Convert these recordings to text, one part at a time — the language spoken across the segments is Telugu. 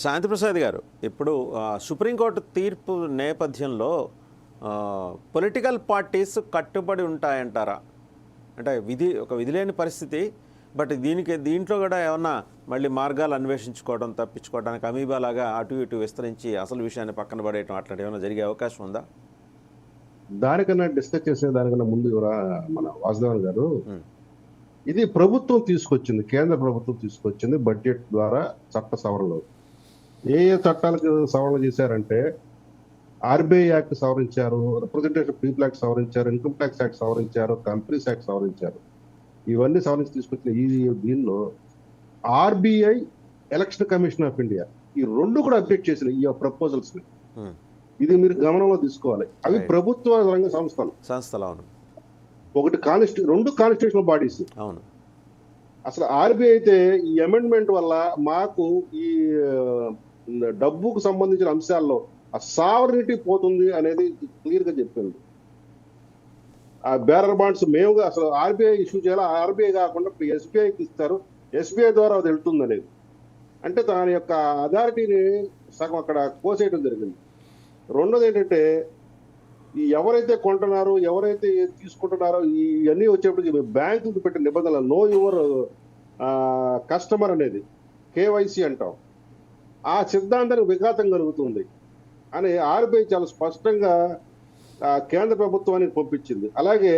రైట్. శాంతిప్రసాద్ గారు, ఇప్పుడు సుప్రీంకోర్టు తీర్పు నేపథ్యంలో పొలిటికల్ పార్టీస్ కట్టుబడి ఉంటాయంటారా? అంటే ఒక విధి లేని పరిస్థితి, బట్ దీంట్లో కూడా ఏమన్నా మళ్ళీ మార్గాలు అన్వేషించుకోవడం, తప్పించుకోవడానికి అమీబాలాగా అటు ఇటు విస్తరించి అసలు విషయాన్ని పక్కన పడేయటం అట్లాంటి ఏమైనా జరిగే అవకాశం ఉందా? దానికన్నా డిస్కస్ చేసే దానికన్నా ముందు మన వాసుదేవన్ గారు, ఇది ప్రభుత్వం తీసుకొచ్చింది, కేంద్ర ప్రభుత్వం తీసుకొచ్చింది బడ్జెట్ ద్వారా చట్ట సవరణలు. ఏ చట్టాలకు సవరణ చేశారంటే ఆర్బీఐ యాక్ట్ సవరించారు, రిప్రజెంటేషన్ పీపుల్ యాక్ట్ సవరించారు, ఇన్కమ్ ట్యాక్స్ యాక్ట్ సవరించారు, కంపెనీస్ యాక్ట్ సవరించారు. ఇవన్నీ సవరించి తీసుకొచ్చిన దీనిలో RBI, election commission of India ఈ రెండు కూడా అప్డేట్ చేసిన ఈ ప్రపోజల్స్ ని. ఇది మీరు గమనంలో తీసుకోవాలి. అవి ప్రభుత్వ రంగ సంస్థలు. అవును. ఒకటి రెండు కాన్స్టిట్యూషనల్ బాడీస్. అవును. అసలు ఆర్బీఐ అయితే ఈ అమెండ్మెంట్ వల్ల మాకు ఈ డబ్బుకు సంబంధించిన అంశాల్లో ఆ సావరినిటీ పోతుంది అనేది క్లియర్ గా చెప్పింది. ఆ బేరర్ బాండ్స్ మేముగా అసలు ఆర్బీఐ ఇష్యూ చేయాలి, ఆర్బీఐ కాకుండా ఎస్బీఐకి ఇస్తారు, ఎస్బీఐ ద్వారా అది వెళ్తుంది అనేది. అంటే దాని యొక్క అథారిటీని సగం అక్కడ కోసేయడం జరిగింది. రెండోది ఏంటంటే, ఈ ఎవరైతే కొంటున్నారో, ఎవరైతే తీసుకుంటున్నారో ఇవన్నీ వచ్చేప్పటికి బ్యాంకుకి పెట్టిన నిబంధనలు, నో యువర్ కస్టమర్ అనేది కేవైసీ అంటాం, ఆ సిద్ధాంతానికి విఘాతం కలుగుతుంది అని ఆర్బీఐ చాలా స్పష్టంగా కేంద్ర ప్రభుత్వానికి పంపించింది. అలాగే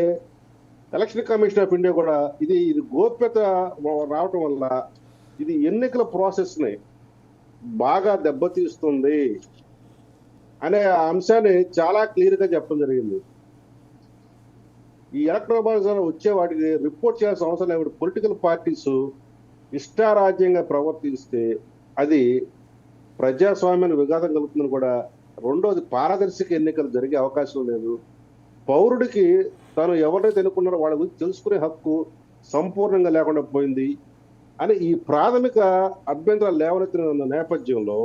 ఎలక్షన్ కమిషన్ ఆఫ్ ఇండియా కూడా ఇది గోప్యత రావటం వల్ల ఇది ఎన్నికల ప్రాసెస్ ని బాగా దెబ్బతీస్తుంది అనే అంశాన్ని చాలా క్లియర్ గా చెప్పడం జరిగింది. ఈ ఎలక్ట్రల్ బాండ్స్ వచ్చే వాటికి రిపోర్ట్ చేయాల్సిన అవసరం లేదు. పొలిటికల్ పార్టీస్ ఇష్టారాజ్యంగా ప్రవర్తిస్తే అది ప్రజాస్వామ్యాన్ని విఘాతం కలుగుతుందని కూడా. రెండోది, పారదర్శక ఎన్నికలు జరిగే అవకాశం లేదు. పౌరుడికి తను ఎవరైతే ఎన్నుకున్నారో వాళ్ళ గురించి తెలుసుకునే హక్కు సంపూర్ణంగా లేకుండా పోయింది అని ఈ ప్రాథమిక అభ్యంతరాలు లేవనెత్తిన నేపథ్యంలో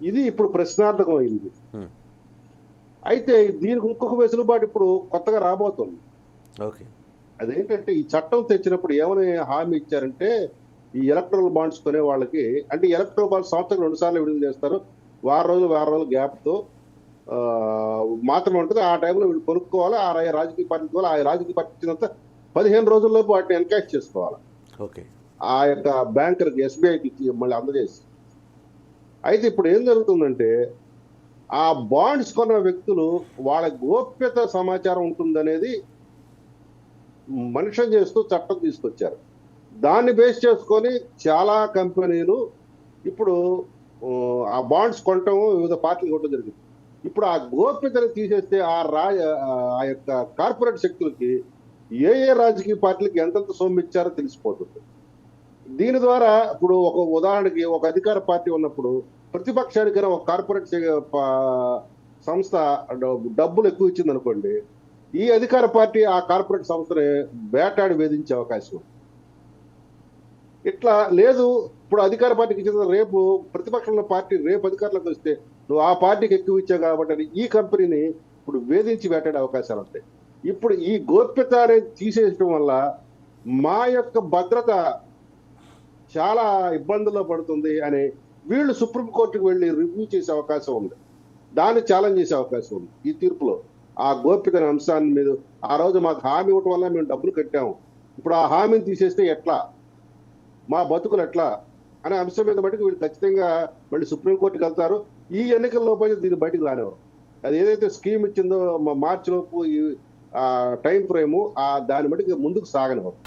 ఇది ఇప్పుడు ప్రశ్నార్థకం అయింది. అయితే దీనికి ఇంకొక వెసులుబాటు ఇప్పుడు కొత్తగా రాబోతుంది. అదేంటంటే, ఈ చట్టం తెచ్చినప్పుడు ఏమని హామీ ఇచ్చారంటే, ఈ ఎలక్ట్రల్ బాండ్స్ కొనే వాళ్ళకి, అంటే ఎలక్ట్రల్ బాండ్స్ సంవత్సరం 2 సార్లు విడుదల చేస్తారు, వారం రోజుల గ్యాప్ తో మాత్రమే ఉంటుంది. ఆ టైంలో వీళ్ళు కొనుక్కోవాలి, ఆ రాజకీయ పార్టీ ఆ రాజకీయ పార్టీ ఇచ్చినంత 15 రోజుల్లోపు వాటిని ఎన్కాష్ చేసుకోవాలి ఆ యొక్క బ్యాంకర్కి, ఎస్బీఐకి మళ్ళీ అందజేసి. అయితే ఇప్పుడు ఏం జరుగుతుందంటే, ఆ బాండ్స్ కొన్న వ్యక్తులు వాళ్ళ గోప్యత సమాచారం ఉంటుందనేది మెన్షన్ చేస్తూ చట్టం తీసుకొచ్చారు. దాన్ని బేస్ చేసుకొని చాలా కంపెనీలు ఇప్పుడు ఆ బాండ్స్ కొనటం, వివిధ పార్టీలు కొనడం జరిగింది. ఇప్పుడు ఆ గోప్యతను తీసేస్తే ఆ యొక్క కార్పొరేట్ శక్తులకి ఏ రాజకీయ పార్టీలకి ఎంతెంత సొమ్ము ఇచ్చారో తెలిసిపోతుంది. దీని ద్వారా ఇప్పుడు ఒక ఉదాహరణకి, ఒక అధికార పార్టీ ఉన్నప్పుడు ప్రతిపక్షానికైనా ఒక కార్పొరేట్ సంస్థ డబ్బులు ఎక్కువ ఇచ్చింది అనుకోండి, ఈ అధికార పార్టీ ఆ కార్పొరేట్ సంస్థని వేటాడి వేధించే అవకాశం. ఇట్లా లేదు, ఇప్పుడు అధికార పార్టీకి ఇచ్చిన రేపు ప్రతిపక్షంలో పార్టీ రేపు అధికారంలోకి వస్తే నువ్వు ఆ పార్టీకి ఎక్కువ ఇచ్చావు కాబట్టి ఈ కంపెనీని ఇప్పుడు వేధించి వేటాడే అవకాశాలు ఉంటాయి. ఇప్పుడు ఈ గోప్యత అనేది తీసేయడం వల్ల మా యొక్క భద్రత చాలా ఇబ్బందుల్లో పడుతుంది అని వీళ్ళు సుప్రీంకోర్టుకు వెళ్ళి రివ్యూ చేసే అవకాశం ఉంది, దాన్ని ఛాలెంజ్ చేసే అవకాశం ఉంది ఈ తీర్పులో. ఆ గోప్యత అంశాన్ని మీద ఆ రోజు మాకు హామీ ఇవ్వటం వల్ల మేము డబ్బులు కట్టాము, ఇప్పుడు ఆ హామీని తీసేస్తే ఎట్లా, మా బతుకులు ఎట్లా అనే అంశం మీద బట్టి వీళ్ళు ఖచ్చితంగా మళ్ళీ సుప్రీంకోర్టుకి వెళ్తారు. ఈ ఎన్నికల్లోపు దీన్ని బయటకు రానివ్వరు. అది ఏదైతే స్కీమ్ ఇచ్చిందో మార్చి లోపు ఈ టైం ఫ్రేము దాన్ని బట్టి ముందుకు సాగనివ్వరు.